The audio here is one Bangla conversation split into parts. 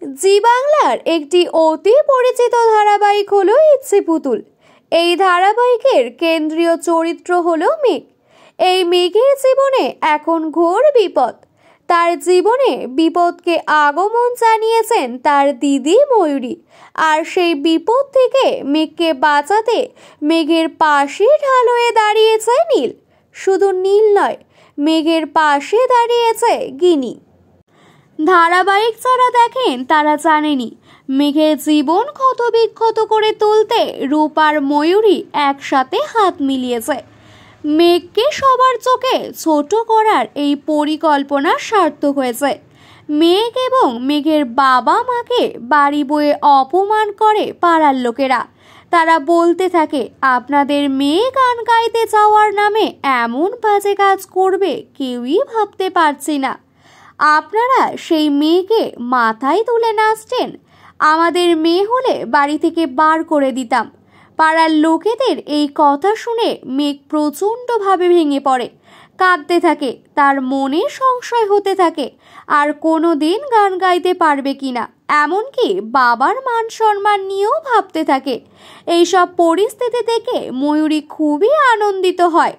জি বাংলার একটি অতি পরিচিত ধারাবাহিক হলো ইচ্ছে পুতুল। এই ধারাবাহিকের কেন্দ্রীয় চরিত্র হলো মেঘ। এই মেঘের জীবনে এখন ঘোর বিপদ। তার জীবনে বিপদকে আগমন জানিয়েছেন তার দিদি ময়ূরী। আর সেই বিপদ থেকে মেঘকে বাঁচাতে মেঘের পাশে ঢাল হয়ে দাঁড়িয়েছে নীল। শুধু নীল নয়, মেঘের পাশে দাঁড়িয়েছে গিনি। ধারাবাহিক যারা দেখেন তারা জানেনি মেঘের জীবন ক্ষতবিক্ষত করে তুলতে রূপ আর ময়ূরী একসাথে হাত মিলিয়েছে। মেঘকে সবার চোখে ছোট করার এই পরিকল্পনা সার্থক হয়েছে। মেঘ এবং মেঘের বাবা মাকে বাড়ি বয়ে অপমান করে পাড়ার লোকেরা। তারা বলতে থাকে, আপনাদের মেয়ে গান গাইতে যাওয়ার নামে এমন বাজে কাজ করবে কেউই ভাবতে পারছি না। আপনারা সেই মেয়েকে মাথায় তুলে নাচছেন। আমাদের মেয়ে হলে বাড়ি থেকে বার করে দিতাম। পাড়ার লোকেদের এই কথা শুনে মেঘ প্রচণ্ডভাবে ভেঙে পড়ে, কাঁদতে থাকে। তার মনে সংশয় হতে থাকে আর কোনো দিন গান গাইতে পারবে কিনা, এমনকি বাবার মান সম্মান নিয়েও ভাবতে থাকে। এইসব পরিস্থিতি দেখে ময়ূরী খুবই আনন্দিত হয়।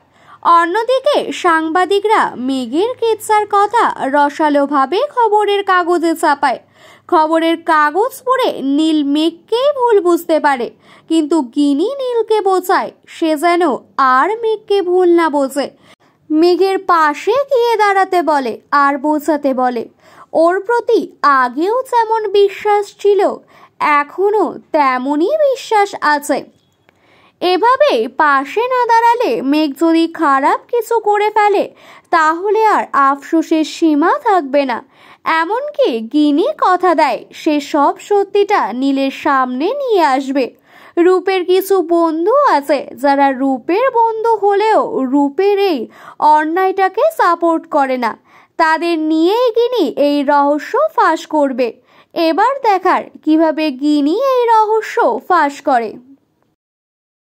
অন্যদিকে সাংবাদিকরা মেঘের কেচ্ছার কথা রসালোভাবে খবরের কাগজে ছাপায়। খবরের কাগজ পড়ে নীল মেঘকে ভুল বুঝতে পারে, কিন্তু গিনি নীলকে বোঝায় সে যেন আর মেঘকে ভুল না বোঝে। মেঘের পাশে গিয়ে দাঁড়াতে বলে আর বোঝাতে বলে ওর প্রতি আগেও যেমন বিশ্বাস ছিল এখনো তেমনই বিশ্বাস আছে। এভাবে পাশে না দাঁড়ালে মেঘ যদি খারাপ কিছু করে ফেলে তাহলে আর আফসোসের সীমা থাকবে না। এমনকি গিনি কথা দেয় সে সব সত্যিটা নীলের সামনে নিয়ে আসবে। রূপের কিছু বন্ধু আছে যারা রূপের বন্ধু হলেও রূপের এই অন্যায়টাকে সাপোর্ট করে না। তাদের নিয়েই গিনি এই রহস্য ফাঁস করবে। এবার দেখার কিভাবে গিনি এই রহস্য ফাঁস করে।